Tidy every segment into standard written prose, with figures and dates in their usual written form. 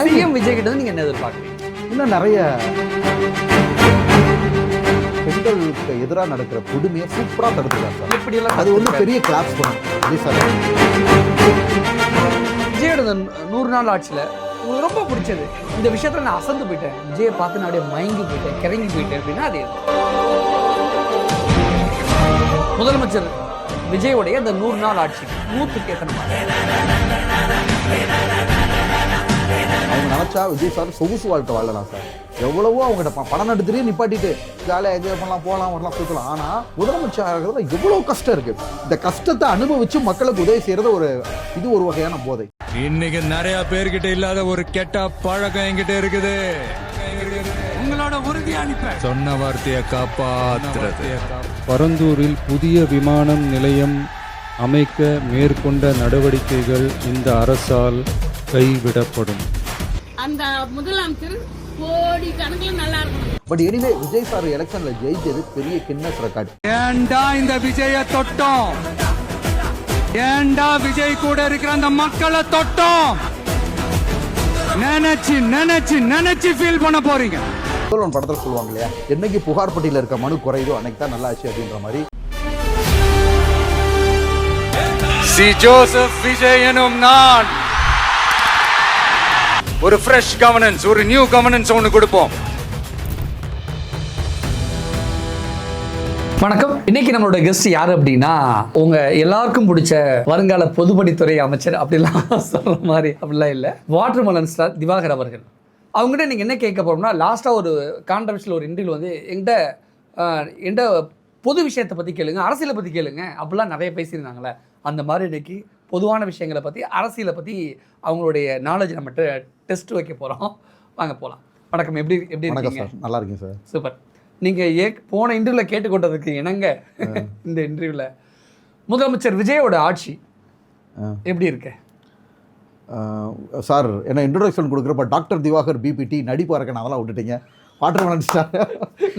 CM Vijay கிட்ட நீங்க என்ன எதிர்பார்க்குறீங்க? இன்னும் நிறைய பெண்களுக்கு எதிராக நடக்கிற கொடுமையை சூப்பராக தடுத்துக்கலாம் சார். எப்படியெல்லாம் அது வந்து பெரிய கிளாப்ஸ் பண்ணும் விஜய் சார். விஜயோட 100 நாள் ஆட்சியில் உங்களுக்கு ரொம்ப பிடிச்சது இந்த விஷயத்துல நான் அசந்து போயிட்டேன், விஜயை பார்த்து நான் அப்படியே மயங்கி போயிட்டேன், கிறங்கி போயிட்டேன் அப்படின்னா அது எது? முதலமைச்சர் விஜயோடைய அந்த 100 நாள் ஆட்சி 100க்கு எத்தனை மார்க்? அவங்க நினச்சா விஜய் சார் சொகுசு வாழ்க்கை வாழலாம் சார். எவ்வளவோ அவங்ககிட்ட படம் எடுத்துகிட்டே நிப்பாட்டிட்டு ஜாலியாக என்ஜாய் பண்ணலாம், போகலாம், வரலாம், சுற்றலாம். ஆனால் முதலமைச்சர் ஆகிறதுல எவ்வளோ கஷ்டம் இருக்குது. இந்த கஷ்டத்தை அனுபவித்து மக்களுக்கு உதவி செய்கிறது ஒரு வகையான போதை. இன்னைக்கு நிறைய பேர்கிட்ட இல்லாத ஒரு கெட்ட பழக்கம் என்கிட்ட இருக்குது. உங்களோட உறுதியான சொன்ன வார்த்தையை காப்பாற்றுறது. பரந்தூரில் புதிய விமானம் நிலையம் அமைக்க மேற்கொண்ட நடவடிக்கைகள் இந்த அரசால் கைவிடப்படும். அந்த முதலமைச்சர் கோடி கணக்கில் நல்லா இருக்கணும். பட் எனிவே விஜய் சார் எலெக்ஷன்ல ஜெயிச்சது பெரிய கின்னஸ் ரெக்கார்ட். ஏண்டா இந்த விஜய தொட்டோம், ஏண்டா விஜய் கூட இருக்கிற அந்த மக்களை தொட்டோம் நினைச்சு நினைச்சு நினைச்சு ஃபீல் பண்ண போறீங்க. படத்தில் சொல்லுவாங்க இல்லையா, என்னைக்கு புகார் பட்டியல இருக்க மனு குறையுதோ அன்னைக்கு தான் நல்லா ஆச்சு அப்படின்ற மாதிரி. சி ஜோசப் விஜய் எனும் நான் ஒரு ஃப்ரெஷ் கவர்னன்ஸ், ஒரு நியூ கவர்னன்ஸ் ஒன்று கொடுப்போம். வணக்கம். இன்னைக்கு நம்மளோட கெஸ்ட் யார் அப்படின்னா, உங்க எல்லாருக்கும் பிடிச்ச வருங்கால பொதுப்பணித்துறை அமைச்சர் அப்படிலாம் சொல்ற மாதிரி அப்படிலாம் இல்லை, வாட்டர்மெலன் ஸ்டார் திவாகர் அவர்கள். அவங்ககிட்ட நீங்கள் என்ன கேட்க போகிறோம்னா, லாஸ்ட்டாக ஒரு கான்ட்ரவர்ஷியல் ஒரு இன்டர்வியூ வந்து என்கிட்ட பொது விஷயத்தை பற்றி கேளுங்க, அரசியலை பற்றி கேளுங்க அப்படிலாம் நிறைய பேசியிருந்தாங்களே, அந்த மாதிரி இன்னைக்கு பொதுவான விஷயங்களை பற்றி, அரசியலை பற்றி அவங்களுடைய நாலேஜ் நம்மகிட்ட டெஸ்ட் வைக்க போகிறோம். வாங்க போகலாம். வணக்கம். எப்படி இருக்கீங்க? நல்லா இருக்கீங்க சார். சூப்பர். நீங்கள் போன இன்டர்வியூவில் கேட்டுக்கொண்டதுக்கு இணங்க இந்த இன்டர்வியூவில் முதலமைச்சர் விஜயோட ஆட்சி எப்படி இருக்கு சார்? என்ன இன்ட்ரோடக்ஷன் கொடுக்குறப்ப டாக்டர் திவாகர் பிபிடி நடிப்பு இருக்கேன், அதெல்லாம் விட்டுட்டீங்க. வாட்டர்மெலன் ஸ்டார்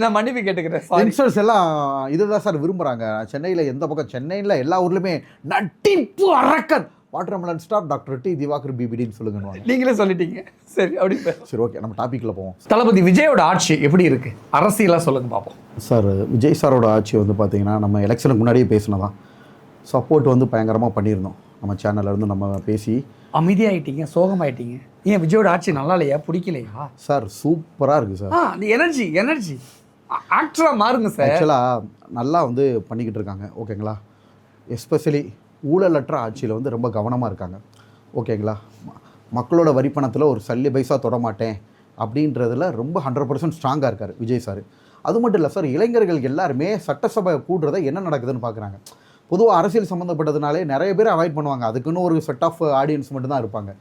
நான் மன்னிப்பு கேட்டுக்கிறேன். யங்ஸ்டர்ஸ் எல்லாம் இதுதான் சார் விரும்புகிறாங்க. சென்னையில் எந்த பக்கம், சென்னையில் எல்லா ஊர்லேயுமே நட்டிப்பு அரக்கன் watermelon star doctor D Divakar பிபிடின்னு சொல்லுங்க. நீங்களே சொல்லிட்டீங்க. சரி, அப்படி சரி, ஓகே, நம்ம டாப்பிக்கில் போவோம். தளபதி விஜயோட ஆட்சி எப்படி இருக்கு, அரசியலாக சொல்லுங்க பார்ப்போம். சார், விஜய் சாரோட ஆட்சி வந்து பார்த்தீங்கன்னா, நம்ம எலெக்ஷனுக்கு முன்னாடியே பேசினதான். சப்போர்ட் வந்து பயங்கரமாக பண்ணியிருந்தோம். நம்ம சேனலில் இருந்து நம்ம பேசி அமைதியாகிட்டீங்க, சோகமாயிட்டீங்க. ஏன் விஜயோட ஆட்சி நல்லா இல்லையா, பிடிக்கலையா? சார் சூப்பராக இருக்குது சார். அந்த எனர்ஜி ஆக்டராக மாறுங்க சார். ஆக்சுவலாக நல்லா வந்து பண்ணிக்கிட்டு இருக்காங்க, ஓகேங்களா. எஸ்பெஷலி ஊழலற்ற ஆட்சியில் வந்து ரொம்ப கவனமாக இருக்காங்க, ஓகேங்களா. மக்களோட வரிப்பணத்தில் ஒரு சல்லி பைசா தொடமாட்டேன் அப்படின்றதுல ரொம்ப 100% ஸ்ட்ராங்காக இருக்கார் விஜய் சார். அது மட்டும் இல்லை சார், இளைஞர்கள் எல்லாருமே சட்டசபை கூடுறதை என்ன நடக்குதுன்னு பார்க்குறாங்க. பொதுவாக அரசியல் சம்மந்தப்பட்டதுனாலே நிறைய பேர் அவாய்ட் பண்ணுவாங்க, அதுக்குன்னு ஒரு செட் ஆஃப் ஆடியன்ஸ் மட்டும்தான் இருப்பாங்க.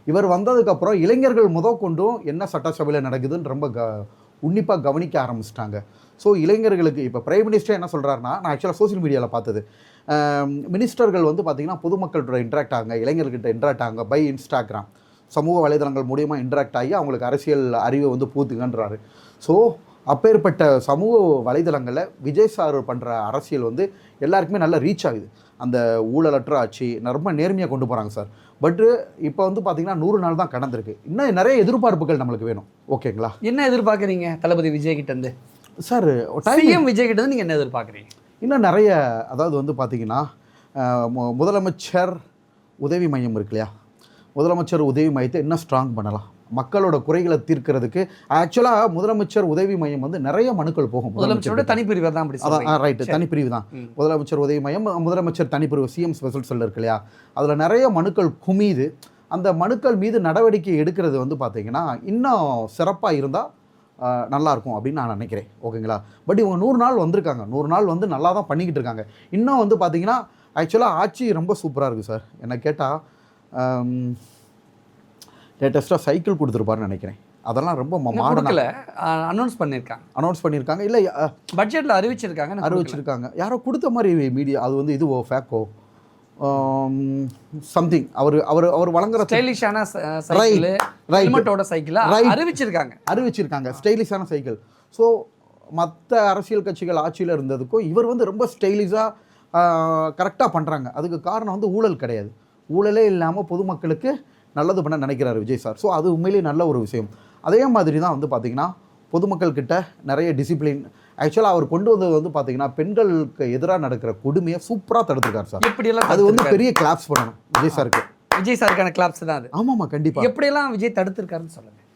இவர் வந்ததுக்கப்புறம் இளைஞர்கள் கொண்டும் என்ன சட்டசபையில் நடக்குதுன்னு ரொம்ப உன்னிப்பாக கவனிக்க ஆரம்பிச்சிட்டாங்க. ஸோ இளைஞர்களுக்கு இப்போ பிரைம் மினிஸ்டர் என்ன சொல்கிறாருன்னா, நான் ஆக்சுவலாக சோசியல் மீடியாவில் பார்த்தது, மினிஸ்டர்கள் வந்து பார்த்திங்கன்னா பொதுமக்கள்கிட்ட இன்ட்ராக்ட் ஆகுங்க, இளைஞர்கிட்ட இன்ட்ராக்ட் ஆகுங்க பை இன்ஸ்டாகிராம் சமூக வலைதளங்கள் மூலியமாக இன்ட்ராக்ட் ஆகி அவங்களுக்கு அரசியல் அறிவை வந்து பூத்துங்கன்றாரு. ஸோ அப்பேற்பட்ட சமூக வலைதளங்களில் விஜய் சார் பண்ணுற அரசியல் வந்து எல்லாருக்குமே நல்லா ரீச் ஆகுது. அந்த ஊழலற்ற ஆட்சி ரொம்ப நேர்மையாக கொண்டு போகிறாங்க சார். பட்டு இப்போ வந்து பார்த்திங்கன்னா 100 நாள் தான் கடந்திருக்கு. இன்னும் நிறைய எதிர்பார்ப்புகள் நம்மளுக்கு வேணும், ஓகேங்களா. என்ன எதிர்பார்க்குறீங்க தளபதி விஜய் கிட்டேருந்து? சார், சிஎம் விஜய் கிட்டேருந்து நீங்கள் என்ன எதிர்பார்க்குறீங்க? இன்னும் நிறைய, அதாவது வந்து பார்த்திங்கன்னா முதலமைச்சர் உதவி மையம் இருக்கு இல்லையா, முதலமைச்சர் உதவி மையத்தை இன்னும் ஸ்ட்ராங் பண்ணலாம். மக்களோட குறைகளை தீர்க்கிறதுக்கு ஆக்சுவலாக முதலமைச்சர் உதவி மையம் வந்து நிறைய மனுக்கள் போகும். முதலமைச்சரோட தனிப்பிரிவு தான். அதான் ரைட்டு, தனிப்பிரிவு தான் முதலமைச்சர் உதவி மையம். முதலமைச்சர் தனிப்பிரிவு சிஎம் ஸ்பெஷல் செல் இருக்கு இல்லையா, அதில் நிறைய மனுக்கள் குமியுது. அந்த மனுக்கள் மீது நடவடிக்கை எடுக்கிறது வந்து பார்த்திங்கன்னா இன்னும் சிறப்பாக இருந்தால் நல்லாயிருக்கும் அப்படின்னு நான் நினைக்கிறேன், ஓகேங்களா. பட் இவங்க 100 நாள் வந்திருக்காங்க, 100 நாள் வந்து நல்லா தான் பண்ணிக்கிட்டு இருக்காங்க. இன்னும் வந்து பார்த்திங்கன்னா ஆக்சுவலாக ஆட்சி ரொம்ப சூப்பராக இருக்குது சார். என்னை கேட்டால் லேட்டஸ்ட்டாக சைக்கிள் கொடுத்துருப்பாருன்னு நினைக்கிறேன். அதெல்லாம் ரொம்ப மாடர்னில் அனௌன்ஸ் பண்ணியிருக்காங்க. இல்லை, பட்ஜெட்டில் அறிவிச்சிருக்காங்க. யாரோ கொடுத்த மாதிரி மீடியா, அது வந்து இதுவோ ஃபேக்கோ சம்திங் அவர் வழங்குற ஸ்டைலிஷான சைக்கிள், ஹெல்மெட்டோட சைக்கிள் அறிவிச்சிருக்காங்க ஸ்டைலிஷான சைக்கிள். ஸோ மற்ற அரசியல் கட்சிகள் ஆட்சியில் இருந்ததுக்கும் இவர் வந்து ரொம்ப ஸ்டைலிஷாக கரெக்டாக பண்ணுறாங்க. அதுக்கு காரணம் வந்து ஊழல் கிடையாது. ஊழலே இல்லாமல் பொதுமக்களுக்கு நல்லது பண்ண நினைக்கிறாரு விஜய் சார். ஸோ அது உண்மையிலேயே நல்ல ஒரு விஷயம். அதே மாதிரி தான் வந்து பார்த்திங்கன்னா பொதுமக்கள் கிட்ட நிறைய டிசிப்ளின். ஆக்சுவலாக அவர் கொண்டு வந்தது வந்து பார்த்தீங்கன்னா பெண்களுக்கு எதிராக நடக்கிற கொடுமையை சூப்பராக தடுத்துருக்காரு சார். எப்படியெல்லாம் அது வந்து பெரிய கிளாப்ஸ் பண்ணணும் விஜய் சாருக்கு. விஜய் சாருக்கான கிளாப்ஸ் தான் அது. ஆமாம்மா, கண்டிப்பாக. எப்படியெல்லாம் விஜய் தடுத்துருக்காருன்னு சொல்லுங்கள்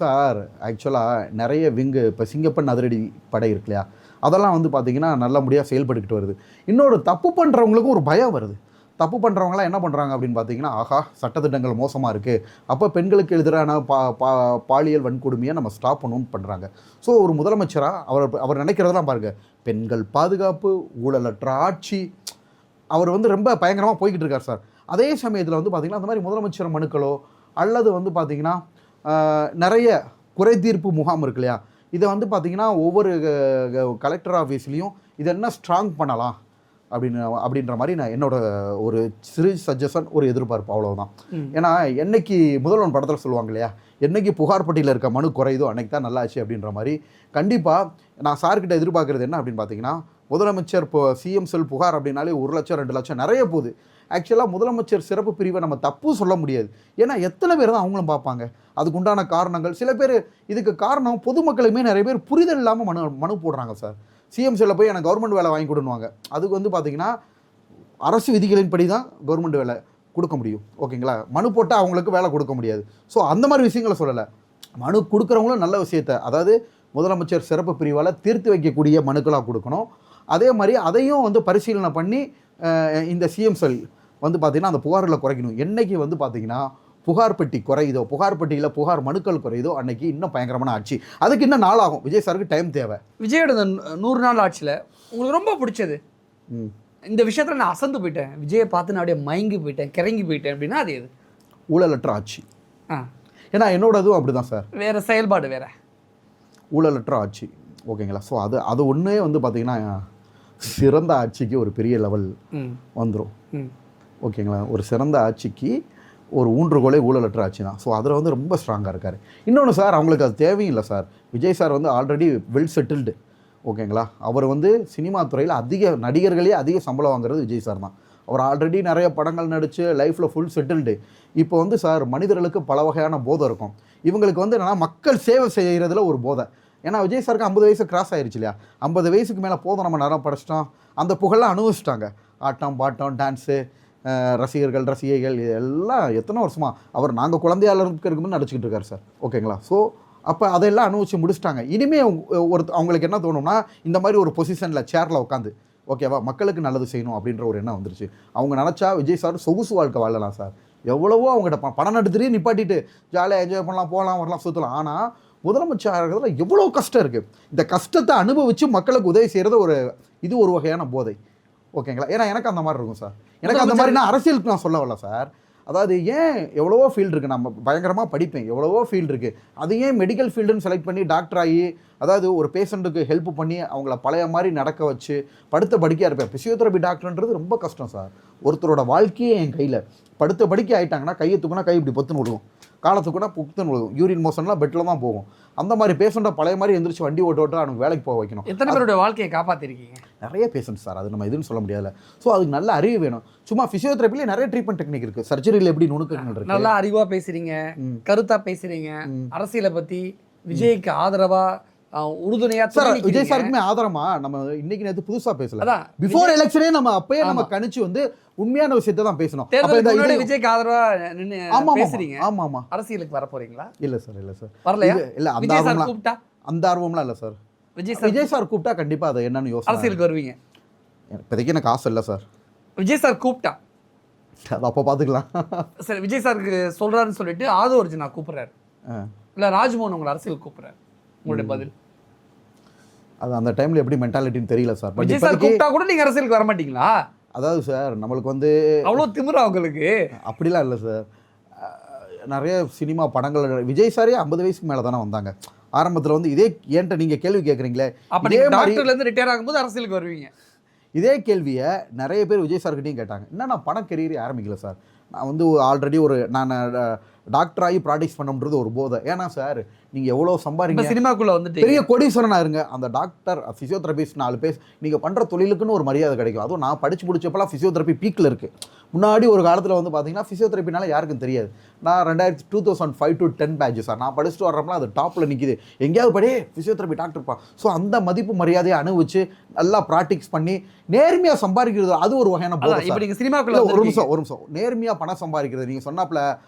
சார். ஆக்சுவலாக நிறைய விங்கு இப்போ சிங்கப்பெண் அதிரடி படை இருக்கு இல்லையா, அதெல்லாம் வந்து பார்த்திங்கன்னா நல்லபடியாக செயல்பட்டுக்கிட்டு வருது. இன்னொரு தப்பு பண்ணுறவங்களுக்கும் ஒரு பயம் வருது. தப்பு பண்ணுறவங்களாம் என்ன பண்ணுறாங்க அப்படின்னு பார்த்தீங்கன்னா, ஆஹா சட்டத்திட்டங்கள் மோசமாக இருக்குது, அப்போ பெண்களுக்கு எதிரான பாலியல் வன்கொடுமையை நம்ம ஸ்டாப் பண்ணணும்னு பண்ணுறாங்க. ஸோ ஒரு முதலமைச்சராக அவர் நினைக்கிறதெல்லாம் பாருங்கள், பெண்கள் பாதுகாப்பு, ஊழலற்ற ஆட்சி, அவர் வந்து ரொம்ப பயங்கரமாக போய்கிட்டு இருக்கார் சார். அதே சமயத்தில் வந்து பார்த்திங்கன்னா அந்த மாதிரி முதலமைச்சர் மனுக்களோ அல்லது வந்து பார்த்திங்கன்னா நிறைய குறை தீர்ப்பு முகாம் இருக்கு இல்லையா, இதை வந்து பார்த்திங்கன்னா ஒவ்வொரு கலெக்டர் ஆஃபீஸ்லேயும் இதை என்ன ஸ்ட்ராங் பண்ணலாம் அப்படின்ற மாதிரி நான் என்னோட ஒரு சிறு சஜஷன், ஒரு எதிர்பார்ப்பு, அவ்வளோதான். ஏன்னா என்னைக்கு முதல்வன் படத்தில் சொல்லுவாங்க இல்லையா, என்னைக்கு புகார் பட்டியலில் இருக்க மனு குறையுதோ அன்னைக்கு தான் நல்லாச்சு அப்படின்ற மாதிரி. கண்டிப்பாக நான் சார்கிட்ட எதிர்பார்க்குறது என்ன அப்படின்னு பார்த்தீங்கன்னா, முதலமைச்சர் இப்போ சிஎம் செல் புகார் அப்படின்னாலே 1 லட்சம் 2 லட்சம் நிறைய போகுது. ஆக்சுவலாக முதலமைச்சர் சிறப்பு பிரிவை நம்ம தப்பு சொல்ல முடியாது. ஏன்னா எத்தனை பேர் தான் அவங்களும் பார்ப்பாங்க. அதுக்கு உண்டான காரணங்கள் சில பேர், இதுக்கு காரணம் பொதுமக்களுமே நிறைய பேர் புரிதல் இல்லாமல் மனு போடுறாங்க சார். சிஎம் செல்ல போய் எனக்கு கவர்மெண்ட் வேலை வாங்கி கொடுன்னுவாங்க. அதுக்கு வந்து பார்த்திங்கன்னா அரசு விதிகளின்படி தான் கவர்மெண்ட் வேலை கொடுக்க முடியும். ஓகேங்களா, மனு போட்டால் அவங்களுக்கு வேலை கொடுக்க முடியாது. ஸோ அந்த மாதிரி விஷயங்களை சொல்லலை. மனு கொடுக்குறவங்களும் நல்ல விஷயத்தை, அதாவது முதலமைச்சர் சிறப்பு பிரிவால் தீர்த்து வைக்கக்கூடிய மனுக்களாக கொடுக்கணும். அதே மாதிரி அதையும் வந்து பரிசீலனை பண்ணி இந்த சிஎம் செல் வந்து பார்த்திங்கன்னா அந்த புகார்களை குறைக்கணும். என்றைக்கு வந்து பார்த்திங்கன்னா புகார் பெட்டி குறையுதோ, புகார் பெட்டியில் புகார் மனுக்கள் குறையுதோ அன்னைக்கு இன்னும் பயங்கரமான ஆட்சி. அதுக்கு இன்னும் நாள் ஆகும். விஜய் சாருக்கு டைம் தேவை. விஜயோட 100 நாள் ஆட்சியில் உங்களுக்கு ரொம்ப பிடிச்சது இந்த விஷயத்தில் நான் அசந்து போயிட்டேன், விஜயை பார்த்து நான் அப்படியே மயங்கி போயிட்டேன், கிறங்கி போயிட்டேன் அப்படின்னா அது எது? ஊழலற்ற ஆட்சி. ஏன்னா என்னோடதும் அப்படி தான் சார். வேறு செயல்பாடு வேறு, ஊழலற்ற ஆட்சி. ஓகேங்களா. ஸோ அது ஒன்றே வந்து பார்த்திங்கன்னா சிறந்த ஆட்சிக்கு ஒரு பெரிய லெவல் வந்துடும். ஓகேங்களா. ஒரு சிறந்த ஆட்சிக்கு ஒரு ஊன்றுகோலே ஊழலற்ற ஆட்சி தான். ஸோ அதில் வந்து ரொம்ப ஸ்ட்ராங்காக இருக்கார். இன்னொன்று சார், அவங்களுக்கு அது தேவையில்லை சார். விஜய் சார் வந்து ஆல்ரெடி வெல் செட்டில்டு. ஓகேங்களா. அவர் வந்து சினிமா துறையில் நடிகர்களே அதிக சம்பளம் வாங்குறது விஜய் சார் தான். அவர் ஆல்ரெடி நிறைய படங்கள் நடித்து லைஃப்பில் ஃபுல் செட்டில்டு. இப்போ வந்து சார் மனிதர்களுக்கு பல வகையான போதை இருக்கும். இவங்களுக்கு வந்து என்னென்னா மக்கள் சேவை செய்கிறதுல ஒரு போதை. ஏன்னா விஜய் சாருக்கு 50 வயசு கிராஸ் ஆயிடுச்சு இல்லையா, 50 வயசுக்கு மேலே போதும் நம்ம நேரம் படைச்சிட்டோம், அந்த புகழெலாம் அனுபவிச்சிட்டாங்க. ஆட்டம் பாட்டம் டான்ஸு, ரசிகர்கள் ரசிகைகள் எல்லாம் எத்தனை வருஷமாக அவர் நாங்கள் குழந்தையால் இருக்கிறதுக்கு நடிச்சுக்கிட்டு இருக்கார் சார். ஓகேங்களா. ஸோ அப்போ அதெல்லாம் அனுபவிச்சு முடிச்சிட்டாங்க. இனிமேல் அவங்களுக்கு என்ன தோணும்னா, இந்த மாதிரி ஒரு பொசிஷனில் சேரில் உட்காந்து ஓகேவா மக்களுக்கு நல்லது செய்யணும் அப்படின்ற ஒரு எண்ணம் வந்துருச்சு. அவங்க நினச்சா விஜய் சார் சொகுசு வாழ்க்கை வாழலாம் சார். எவ்வளவோ அவங்ககிட்ட படம் எடுத்துகிட்டு நிப்பாட்டிட்டு ஜாலியாக என்ஜாய் பண்ணலாம், போகலாம் வரலாம், சுற்றலாம். ஆனால் முதலமைச்சர் எவ்வளோ கஷ்டம் இருக்குது. இந்த கஷ்டத்தை அனுபவித்து மக்களுக்கு உதவி செய்கிறது ஒரு வகையான போதை. ஓகேங்களா. ஏன்னா எனக்கு அந்த மாதிரி இருக்கும் சார். எனக்கு அந்த மாதிரி நான் அரசியலுக்கு நான் சொல்ல வரல சார். அதாவது ஏன் எவ்வளவோ ஃபீல்டு இருக்குது, நம்ம பயங்கரமாக படிப்பேன், எவ்வளவோ ஃபீல்டு இருக்குது, அது ஏன் மெடிக்கல் ஃபீல்டுன்னு செலக்ட் பண்ணி டாக்டர் ஆகி, அதாவது ஒரு பேஷண்ட்டுக்கு ஹெல்ப் பண்ணி அவங்கள பழைய மாதிரி நடக்க வச்சு படுத்த படிக்கையாக இருப்பேன். ஃபிசியோதெரபி டாக்டர்ன்றது ரொம்ப கஷ்டம் சார். ஒருத்தரோட வாழ்க்கையே என் கையில். படுத்த படிக்கை ஆகிட்டாங்கன்னா கையை தூக்குனா கை இப்படி பொத்துன்னு விடுவோம், காலத்துக்குன்னா புத்துன்னு விடுவோம், யூரின் மோஷன்லாம் பெட்டில் தான் போகும். அந்த மாதிரி பேஷண்ட்டை பழைய மாதிரி எந்திரிச்சு வண்டி ஓட்ட அவனுக்கு வேலைக்கு போக வைக்கணும். எத்தனை பேருடைய வாழ்க்கையை காப்பாற்றிருக்கீங்க? நிறைய பேஷண்ட் சார், அது நம்ம எதுன்னு சொல்ல முடியாது. ஸோ அதுக்கு நல்ல அறிவு வேணும். சும்மா ஃபிசியோதெரபிலே நிறைய ட்ரீட்மெண்ட் டெக்னிக் இருக்குது. சர்ஜரியில் எப்படி நுணுக்கங்கள் இருக்குது. நல்லா அறிவாக பேசுகிறீங்க, கருத்தாக பேசுகிறீங்க, அரசியலை பற்றி விஜய்க்கு ஆதரவாக உறுதுணையாக சார். விஜய் சாருக்குமே ஆதரமா நம்ம இன்னைக்கு நேற்று புதுசாக பேசல. பிஃபோர் எலெக்ஷனே நம்ம அப்பயே நம்ம கணிச்சு வந்து உண்மையான விஷயத்தை தான் பேசணும். விஜய்க்கு ஆதரவாக நின்று பேசுறீங்க. ஆமாம் ஆமாம். அரசியலுக்கு வர போறீங்களா? இல்லை சார், இல்லை சார், வரலையா? இல்லை அந்த ஆர்வம்லாம் கூப்பிட்டா அந்த ஆர்வம்லாம் இல்லை சார். விஜய் சார் கூப்பிட்டா கண்டிப்பாக அதை என்னன்னு யோசனை. அரசியலுக்கு வருவீங்க? இப்போதைக்கு எனக்கு ஆசை இல்லை சார். விஜய் சார் கூப்பிட்டா அது அப்போ பார்த்துக்கலாம். சரி, விஜய் சாருக்கு சொல்கிறாருன்னு சொல்லிட்டு ஆதவர்ஜுனா கூப்பிட்றாரு, இல்லை ராஜ்மோகன் உங்களை அரசியல் கூப்பிட்றாரு, உங்களுடைய பதில்? அது அந்த டைமில் எப்படி மென்டாலிட்டின்னு தெரியல சார். விஜய் சார் கூப்பிட்டா கூட நீங்கள் அரசியலுக்கு வர மாட்டீங்களா? அதாவது சார் நம்மளுக்கு வந்து அவ்வளோ திமிரா உங்களுக்கு? அப்படிலாம் இல்லை சார். நிறைய சினிமா படங்கள் விஜய் சாரே 50 வயசுக்கு மேலே தானே வந்தாங்க. ஆரம்பத்தில் வந்து இதே ஏன்ட்ட நீங்கள் கேள்வி கேட்குறீங்களே, அப்போ நீங்கள் டாக்டர்லேருந்து ரிட்டையர் ஆகும்போது அரசியலுக்கு வருவீங்க. இதே கேள்வியை நிறைய பேர் விஜய் சார்கிட்டையும் கேட்டாங்க. என்ன நான் படம் கெரியரே ஆரம்பிக்கல சார், நான் வந்து ஆல்ரெடி நான் டாக்டர் ஆகி ப்ராக்டிஸ் பண்ணணுன்றது ஒரு போதை. ஏன்னா சார் நீங்கள் எவ்வளோ இப்போ சம்பாதிங்க, சினிமாக்குள்ள வந்துட்டு பெரிய கோடீஸ்வரனாக இருங்க, அந்த டாக்டர் ஃபிசியோதெரபிஸ்ட் 4 பேர் நீங்கள் பண்ணுற தொழிலுக்குன்னு ஒரு மரியாதை கிடைக்கும். அதுவும் நான் படித்து முடிச்சப்பெல்லாம் ஃபிசியோதெரப்பி பீக்கில் இருக்குது. முன்னாடி ஒரு காலத்தில் வந்து பார்த்தீங்கன்னா ஃபிசியோதெரப்பினால யாருக்கும் தெரியாது. நான் 2005 to 10 பேட்ச் சார், நான் படிச்சுட்டு வர்றப்பலாம் அது டாப்பில் நிற்கிது. எங்கேயாவது படி ஃபிசியோதெரப்பி டாக்டர்ப்பா. ஸோ அந்த மதிப்பு மரியாதையை அனுபவிச்சு நல்லா ப்ராக்டிக்ஸ் பண்ணி நேர்மையாக சம்பாதிக்கிறது, அது ஒரு வகையான போதை. இப்போ நீங்கள் சினிமாக்குள்ள ஒரு நிமிஷம் நேர்மையாக பணம் சம்பாதிக்கிறது. நீங்கள் சொன்னாப்புல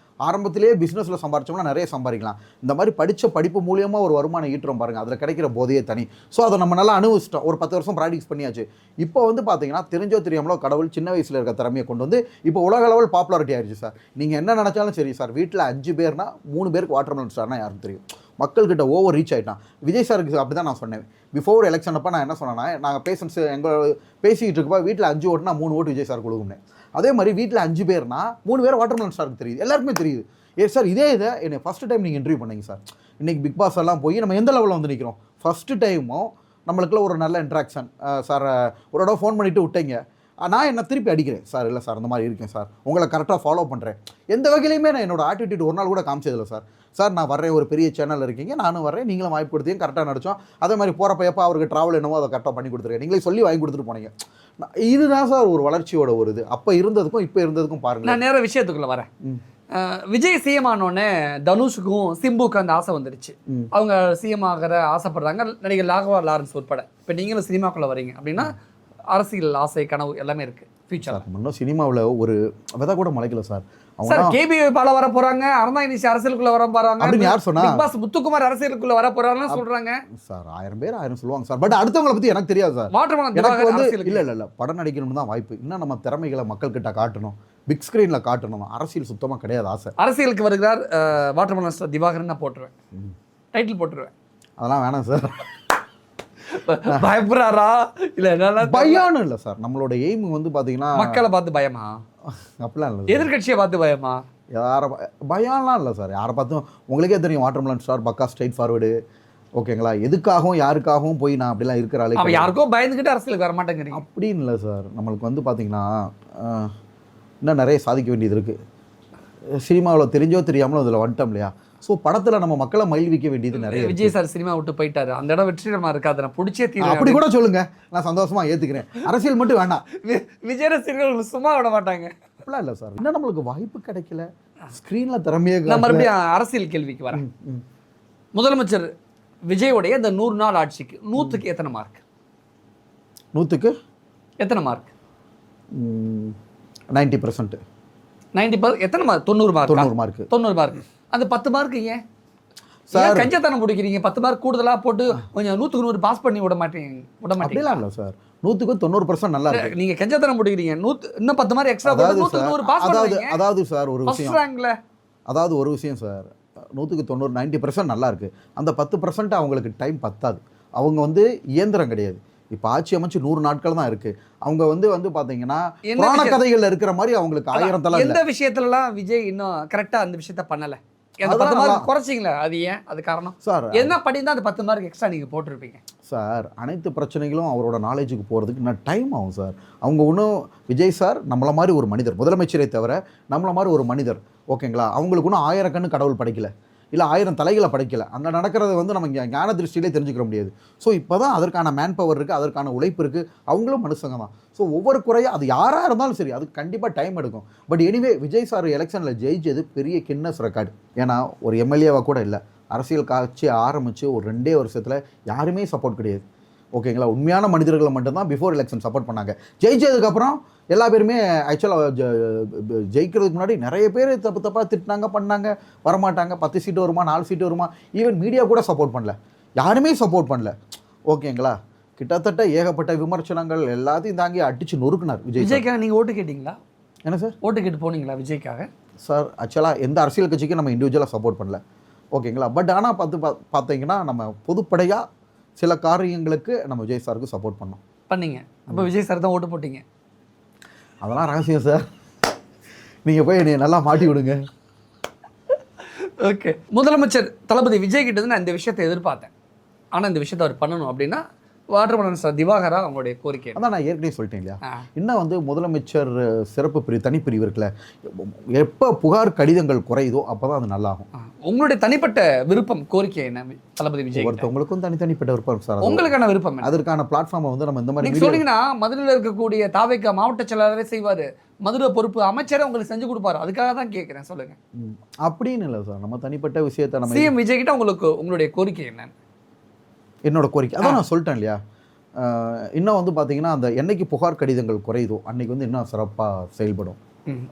ஆரம்பத்திலேயே பிஸ்னஸில் சம்பாரிச்சோம்னா நிறைய சம்பாதிக்கலாம். இந்த மாதிரி படித்த படிப்பு மூலியமாக ஒரு வருமானம் ஈட்டுறோம் பாருங்கள், அதில் கிடைக்கிற போதையே தனி. ஸோ அதை நம்ம நல்லா அனுபவிச்சிட்டோம். ஒரு 10 வருஷம் ப்ராக்டிஸ் பண்ணியாச்சு. இப்போ வந்து பார்த்தீங்கன்னா தெரிஞ்சோ தெரியாமலோ கடவுள் சின்ன வயசில் இருக்க திறமையை கொண்டு வந்து இப்போ உலக அளவில் பாப்புலாரிட்டி ஆயிடுச்சு சார். நீங்கள் என்ன நினச்சாலும் சரி சார், வீட்டில் 5 பேர்னா 3 பேருக்கு வாட்டர்மெலன் ஸ்டார்னா யாருக்கும் தெரியும். மக்கள்கிட்ட ஓவர் ரீச் ஆகிட்டான். விஜய் சாருக்கு அப்படி தான் நான் சொன்னேன். பிஃபோர் எலெக்ஷன் அப்போ நான் என்ன சொன்னேன்னா, நாங்கள் பேஷன்ஸ் எங்கள் பேசிக்கிட்டு இருக்கப்போ வீட்டில் 5 ஓட்டுனா 3 ஓட்டு விஜய் சார் கொடுக்கும்னேன். அதே மாதிரி வீட்டில் 5 பேர்னா 3 பேர் வாட்டர்மெலன் ஸ்டாருக்கு தெரியுது, எல்லாருக்குமே தெரியுது. சார் இதே இதை என்னை ஃபஸ்ட்டு டைம் நீங்கள் இன்டர்வியூ பண்ணீங்க சார். இன்றைக்கி பிக் பாஸ் எல்லாம் போய் நம்ம எந்த லெவலில் வந்து நிற்கிறோம். ஃபஸ்ட்டு டைமும் நம்மளுக்குள்ள ஒரு நல்ல இன்ட்ராக்ஷன். சார் ஒரு தடவை ஃபோன் பண்ணிவிட்டு விட்டீங்க, நான் என்ன திருப்பி அடிக்கிறேன் சார். இல்லை சார் அந்த மாதிரி இருக்கேன் சார், உங்களை கரெக்டாக ஃபாலோ பண்ணுறேன். எந்த வகையிலையுமே நான் என்னோட ஆட்டிடியூட் ஒரு நாள் கூட காமிச்சதில்லை சார். சார் நான் வர்றேன், ஒரு பெரிய சேனல் இருக்கீங்க, நானும் வர்றேன், நீங்களும் வாய்ப்பு கொடுத்தீங்க, கரெக்டாக நடித்தோம். அதே மாதிரி போகிறப்ப எப்போ அவருக்கு ட்ராவல் என்னவோ அதை கரெக்டாக பண்ணி கொடுத்துருக்கேன், நீங்களே சொல்லி வாங்கி கொடுத்துட்டு போனீங்க. இதுதான் சார் ஒரு வளர்ச்சியோட ஒரு இது. அப்போ இருந்ததுக்கும் இப்போ இருந்ததுக்கும் பாருங்கள். நான் நேராக விஷயத்துக்குள்ளே வரேன். விஜய் சிஎம் ஆனோடனே தனுஷுக்கும் சிம்புக்கும் அந்த ஆசை வந்துடுச்சு. அவங்க சிஎம் ஆகிற ஆசைப்படுறாங்க, நடிகர் ராகவா லாரன்ஸ் உட்பட. இப்போ நீங்களும் சினிமாக்குள்ளே வரீங்க அப்படின்னா அரசியல் ஆசை கனவு எல்லாமே இருக்குது ஃபியூச்சர். இன்னும் சினிமாவில் ஒரு விதை கூட முளைக்கல சார். சார் கேபி பால வர போறாங்க, அறந்தாயினிசி அரசியலுக்குள்ள வர போறாங்க அப்படின்னு யார் சொன்னா? பிக் பாஸ் முத்துக்குமார் அரசியலுக்குள்ள வர போறாங்கன்னு சொல்றாங்க சார். 1000 பேர் 1000 சொல்லுவாங்க சார். பட் அடுத்தவங்களை பத்தி எனக்கு தெரியாது சார். எனக்கு வந்து இல்ல படம் நடிக்கணும்னு தான் வாய்ப்பு. இன்னும் நம்ம திறமைகளை மக்கள் கிட்ட காட்டணும், பிக் ஸ்கிரீன்ல காட்டணும். அரசியல் சுத்தமா கிடையாது ஆசை. அரசியலுக்கு வருகிறார் வாட்டர்மெலன் ஸ்டார் திவாகரன் நான் போட்டுருவேன், டைட்டில் போட்டுருவேன். அதெல்லாம் வேணாம் சார். பயப்படுறாரா இல்ல என்ன பயானு இல்லை சார். நம்மளோட எய்ம் வந்து பாத்தீங்கன்னா மக்களை பார்த்து பயமா? அப்படிலாம் இல்லை. எதிர்கட்சியை பார்த்து பயமா? யாரை பயம்லாம் இல்லை சார். யாரை பார்த்தும் உங்களுக்கே தெரியும், வாட்டர்மெலன் ஸ்டார் பக்கா ஸ்ட்ரைட் ஃபார்வர்டு. ஓகேங்களா? எதுக்காகவும் யாருக்காகவும் போய் நான் அப்படிலாம் இருக்கிற ஆளு. அவன் யாருக்கோ பயந்துக்கிட்டு அரசியலுக்கு வர மாட்டேங்கிறீங்க அப்படின்னு இல்லை சார். நம்மளுக்கு வந்து பார்த்தீங்கன்னா இன்னும் நிறைய சாதிக்க வேண்டியது இருக்குது. சினிமாவில் தெரிஞ்சோ தெரியாமலோ அதில் வந்துட்டோம் இல்லையா? ஸோ படத்தில் நம்ம மக்களை மகிழ்விக்க வேண்டியது நிறைய. விஜய் சார் சினிமா விட்டு போயிட்டாரு, அந்த இடம் வெற்றிகரமாக இருக்காது, நான் பிடிச்சே தீர்வு. அப்படி கூட சொல்லுங்க, நான் சந்தோஷமாக ஏற்றுக்கிறேன். அரசியல் மட்டும் வேண்டாம். விஜய் ரசிகர்கள் சும்மா விட மாட்டாங்க. அப்படிலாம் இல்லை சார். இன்னும் நம்மளுக்கு வாய்ப்பு கிடைக்கல, ஸ்க்ரீனில் திறமையே. நான் மறுபடியும் அரசியல் கேள்விக்கு வரேன். முதலமைச்சர் விஜயோடைய இந்த 100 நாள் ஆட்சிக்கு 100க்கு எத்தனை மார்க்? 100க்கு எத்தனை மார்க்? 90%. 90 எத்தனை மார்க்? 90 மார்க். 90 மார்க். 90 மார்க். அந்த 10 மார்க் ஏன் சார் கஞ்சத்தனம் பிடிக்கிறீங்க? 10 மார்க் கூடுதலா போட்டு கொஞ்சம் 100க்கு 100 பாஸ் பண்ணி விட மாட்டீங்க? அப்படிலாம் இல்லை சார். 100க்கு 90% நல்லா இருக்கு. நீங்க கஞ்சத்தனம் பிடிக்கிறீங்க, இன்னும் 10 மார்க் எக்ஸ்ட்ரா போட்டு 100க்கு 100 பாஸ் பண்ணுவீங்க. அதாவது சார் ஒரு விஷயம், ரேங்க்ல அதாவது ஒரு விஷயம் சார், 100க்கு 90 90% நல்லா இருக்கு. அந்த 10% அவங்களுக்கு டைம் பத்தாது. அவங்க வந்து இயந்திரம் கிடையாது. இப்போ ஆட்சி அமைச்சு 100 நாட்கள் தான் இருக்கு. அவங்க வந்து பாத்தீங்கன்னா புராண கதைகள்ல இருக்கிற மாதிரி அவங்களுக்கு 1000 தலை. எந்த விஷயத்துலலாம் விஜய் இன்னும் கரெக்டா அந்த விஷயத்த பண்ணல? அந்த 10 மார்க் குறைச்சிங்களா? அது ஏன்? அது காரணம் சார் என்ன பண்ணியிருந்தா அந்த 10 மார்க் எக்ஸ்ட்ரா நீங்க போட்டிருப்பீங்க சார்? அனைத்து பிரச்சனைகளும் அவரோட நாலேஜுக்கு போகிறதுக்கு இன்னும் டைம் ஆகும் சார். அவங்க இன்னும் விஜய் சார் நம்மளை மாதிரி ஒரு மனிதர், முதலமைச்சரை தவிர நம்மளை மாதிரி ஒரு மனிதர். ஓகேங்களா? அவங்களுக்கு இன்னும் 1000 கண்ணு கடவுள் படைக்கல, இல்லை 1000 தலைகளை படைக்கல. அங்கே நடக்கிறத வந்து நம்ம இங்கே ஞான திருஷ்டியிலே தெரிஞ்சுக்கிற முடியாது. ஸோ இப்போ தான் அதற்கான மேன் பவர் இருக்குது, அதற்கான உழைப்பு இருக்குது. அவங்களும் மனுஷங்க தான். ஸோ ஒவ்வொரு குறையாக அது யாராக இருந்தாலும் சரி, அது கண்டிப்பாக டைம் எடுக்கும். பட் எனிவே விஜய் சார் எலெக்ஷனில் ஜெயிச்சது பெரிய கின்னஸ் ரெக்கார்டு. ஏன்னா ஒரு எம்எல்ஏவாக கூட இல்லை, அரசியல் காட்சி ஆரம்பித்து ஒரு 2 வருஷத்தில் யாருமே சப்போர்ட் கிடையாது. ஓகேங்களா? உண்மையான மனிதர்களை மட்டும்தான் பிஃபோர் எலெக்ஷன் சப்போர்ட் பண்ணாங்க. ஜெயிச்சதுக்கப்புறம் எல்லா பேருமே ஆக்சுவலாக ஜெயிக்கிறதுக்கு முன்னாடி நிறைய பேர் தப்பாக திட்டினாங்க, பண்ணாங்க, வரமாட்டாங்க, 10 சீட்டு வருமா, 4 சீட்டு வருமா, ஈவன் மீடியா கூட சப்போர்ட் பண்ணல, யாருமே சப்போர்ட் பண்ணல. ஓகேங்களா? கிட்டத்தட்ட ஏகப்பட்ட விமர்சனங்கள் எல்லாத்தையும் தாங்கி அடிச்சு நொறுக்குனார் விஜய். விஜய்க்காக நீங்கள் ஓட்டு கேட்டிங்களா? என்ன சார்? ஓட்டு கேட்டு போனீங்களா விஜய்க்காக? சார் ஆக்சுவலாக எந்த அரசியல் கட்சிக்கும் நம்ம இண்டிவிஜுவலாக சப்போர்ட் பண்ணல. ஓகேங்களா? பட் ஆனால் பார்த்தீங்கன்னா நம்ம பொதுப்படையாக சில காரியங்களுக்கு நம்ம விஜய் சாருக்கு சப்போர்ட் பண்ணோம். பண்ணீங்க. அப்போ விஜய் சார் தான் ஓட்டு போட்டீங்க. அதெல்லாம் ரகசியம் சார், நீங்கள் போய் என்னை நல்லா மாட்டி விடுங்க. ஓகே. முதலமைச்சர் தளபதி விஜய் கிட்ட நான் இந்த விஷயத்தை எதிர்பார்த்தேன், ஆனால் இந்த விஷயத்தை அவர் பண்ணணும் அப்படின்னா வாட்டர்மலன் ஸ்டார் திவாகரா அவங்களுடைய கோரிக்கை. அதான் நான் ஏற்கனவே சொல்லிட்டேன் இல்லையா, ஆ. இன்னும் வந்து முதலமைச்சர் சிறப்பு பிரிவு தனிப்பிரிவு இருக்குல்ல, எப்போ புகார் கடிதங்கள் குறையுதோ அப்போ தான் அது நல்லாகும். உங்களுடைய தனிப்பட்ட விருப்பம் கோரிக்கை என்ன தளபதி விஜய்? ஒருத்தவங்களுக்கும் தனிப்பட்ட விருப்பம் சார். உங்களுக்கான விருப்பம் என்ன? அதற்கான பிளாட்ஃபார்மை வந்து நம்ம இந்த மாதிரி நீங்க சொன்னீங்கன்னா மதுரையில் இருக்கக்கூடிய தாவேக்கா மாவட்ட செயலாளரே செய்வாரு, மதுரை பொறுப்பு அமைச்சரே உங்களுக்கு செஞ்சு கொடுப்பாரு. அதுக்காக தான் கேட்கிறேன், சொல்லுங்க. அப்படின்னு இல்லை சார், நம்ம தனிப்பட்ட விஷயத்தை நம்ம சிஎம் விஜய் கிட்ட உங்களுடைய கோரிக்கை என்ன? என்னோட கோரிக்கை அதான் நான் சொல்லிட்டேன் இல்லையா. இன்னும் வந்து பார்த்தீங்கன்னா அந்த என்னைக்கு புகார் கடிதங்கள் குறையுதோ அன்னைக்கு வந்து இன்னும் சிறப்பாக செயல்படும்.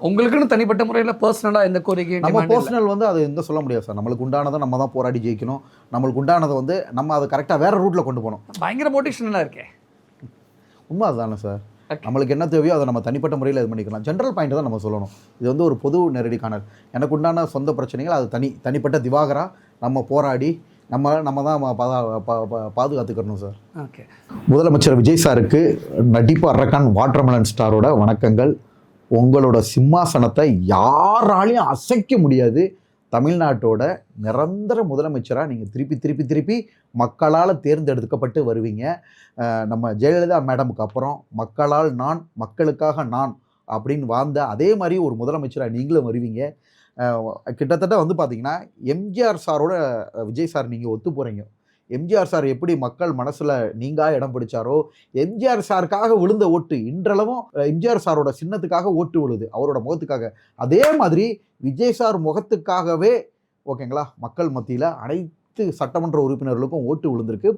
உங்களுக்குன்னு தனிப்பட்ட முறையில் பர்சனலாக எந்த கோரிக்கை? நம்ம பர்சனல் வந்து அது எந்த சொல்ல முடியாது சார். நம்மளுக்கு உண்டானதை நம்ம தான் போராடி ஜெயிக்கணும். நம்மளுக்கு உண்டானதை வந்து நம்ம அதை கரெக்டாக வேறு ரூட்டில் கொண்டு போகணும். பயங்கர மோட்டிவேஷனலாக இருக்கேன். உண்மை அதுதானே சார். நம்மளுக்கு என்ன தேவையோ அதை நம்ம தனிப்பட்ட முறையில் இது பண்ணிக்கலாம். ஜென்ரல் பாயிண்ட் தான் நம்ம சொல்லணும். இது வந்து ஒரு பொது நேரடிக்கான எனக்கு உண்டான சொந்த பிரச்சனைகள், அது தனிப்பட்ட திவாகரா நம்ம போராடி நம்ம தான் பாதுகாத்துக்கணும் சார். ஓகே. முதலமைச்சர் விஜய் சாருக்கு நடிப்பு அரக்கன் வாட்டர்மெலன் ஸ்டாரோட வணக்கங்கள். உங்களோட சிம்மாசனத்தை யாராலையும் அசைக்க முடியாது. தமிழ்நாட்டோட நிரந்தர முதலமைச்சராக நீங்கள் திருப்பி மக்களால் தேர்ந்தெடுக்கப்பட்டு வருவீங்க. நம்ம ஜெயலலிதா மேடமுக்கு அப்புறம் மக்களால் நான், மக்களுக்காக நான் அப்படின்னு வாழ்ந்த அதே மாதிரி ஒரு முதலமைச்சராக நீங்களும் வருவீங்க. கிட்டத்தட்ட வந்து பார்த்தீங்கன்னா எம்ஜிஆர் சாரோட விஜய் சார் நீங்கள் ஒத்து போகிறீங்க. எம்ஜிஆர் சார் எப்படி மக்கள் மனசில் நீங்காக இடம் பிடிச்சாரோ, எம்ஜிஆர் சாருக்காக விழுந்த ஓட்டு இன்றளவும் எம்ஜிஆர் சாரோட சின்னத்துக்காக ஓட்டு விழுது, அவரோட முகத்துக்காக. அதே மாதிரி விஜய் சார் முகத்துக்காகவே ஓகேங்களா மக்கள் மத்தியில் அனைத்து சட்டமன்ற உறுப்பினர்களுக்கும் ஓட்டு விழுந்திருக்கு.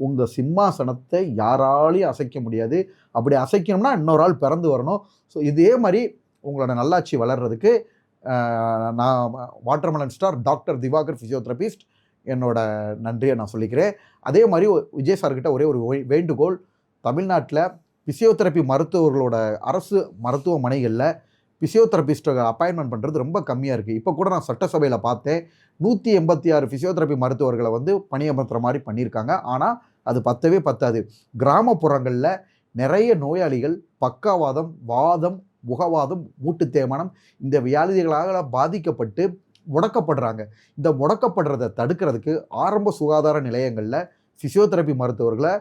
உங்கள் சிம்மாசனத்தை யாராலையும் அசைக்க முடியாது. அப்படி அசைக்கணும்னா இன்னொரு ஆள் பிறந்து வரணும். ஸோ இதே மாதிரி உங்களோட நல்லாட்சி வளர்கிறதுக்கு நான் watermelon star doctor Divakar physiotherapist என்னோட நன்றியை நான் சொல்லிக்கிறேன். அதே மாதிரி விஜய் சார்கிட்ட ஒரே ஒரு வேண்டுகோள், தமிழ்நாட்டில் ஃபிசியோதெரப்பி மருத்துவர்களோட அரசு மருத்துவமனைகளில் ஃபிசியோதெரபிஸ்ட்டை அப்பாயின்மெண்ட் பண்ணுறது ரொம்ப கம்மியாக இருக்குது. இப்போ கூட நான் சட்டசபையில் பார்த்தேன், 186 ஃபிசியோதெரப்பி மருத்துவர்களை வந்து பணியமர்த்துற மாதிரி பண்ணியிருக்காங்க. ஆனால் அது பத்தாது. கிராமப்புறங்களில் நிறைய நோயாளிகள் பக்கவாதம், வாதம், முகவாதம், மூட்டு தேய்மானம் இந்த வியாதிகளால் பாதிக்கப்பட்டு முடக்கப்படுறாங்க. இந்த முடக்கப்படுறதை தடுக்கிறதுக்கு ஆரம்ப சுகாதார நிலையங்களில் ஃபிசியோதெரப்பி மருத்துவர்களை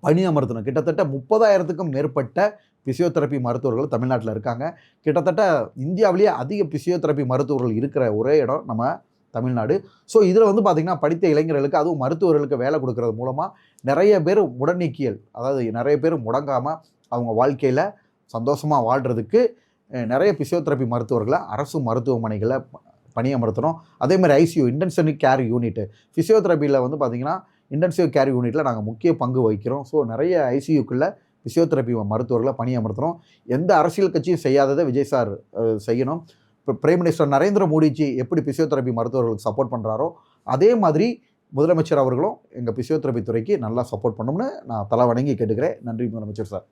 பணியமர்த்தணும். கிட்டத்தட்ட 30,000க்கும் மேற்பட்ட ஃபிசியோதெரப்பி மருத்துவர்கள் தமிழ்நாட்டில் இருக்காங்க. கிட்டத்தட்ட இந்தியாவிலேயே அதிக ஃபிசியோதெரப்பி மருத்துவர்கள் இருக்கிற ஒரே இடம் நம்ம தமிழ்நாடு. ஸோ இதில் வந்து பார்த்திங்கன்னா படித்த இளைஞர்களுக்கு, அதுவும் மருத்துவர்களுக்கு வேலை கொடுக்கறது மூலமாக நிறைய பேர் முடநீக்கியல், அதாவது நிறைய பேர் முடங்காமல் அவங்க வாழ்க்கையில் சந்தோஷமாக வாழ்கிறதுக்கு நிறைய ஃபிசியோதெரப்பி மருத்துவர்களை அரசு மருத்துவமனைகளை பணியமர்த்தணும். அதேமாதிரி ஐசியூ இன்டென்சிவ் கேர் யூனிட்டு ஃபிசியோதெரப்பியில் வந்து பார்த்திங்கன்னா இன்டென்சிவ் கேர் யூனிட்டில் நாங்கள் முக்கிய பங்கு வகிக்கிறோம். ஸோ நிறைய ஐசியூக்குள்ளே ஃபிசியோதெரப்பி மருத்துவர்களை பணியமர்த்தணும். எந்த அரசியல் கட்சியும் செய்யாததை விஜய் சார் செய்யணும். இப்போ பிரைம் மினிஸ்டர் நரேந்திர மோடிஜி எப்படி ஃபிசியோதெரப்பி மருத்துவர்களுக்கு சப்போர்ட் பண்ணுறாரோ அதே மாதிரி முதலமைச்சர் அவர்களும் எங்கள் ஃபிசியோதெரப்பி துறைக்கு நல்லா சப்போர்ட் பண்ணணும்னு நான் தலை வணங்கி கேட்டுக்கிறேன். நன்றி முதலமைச்சர் சார்.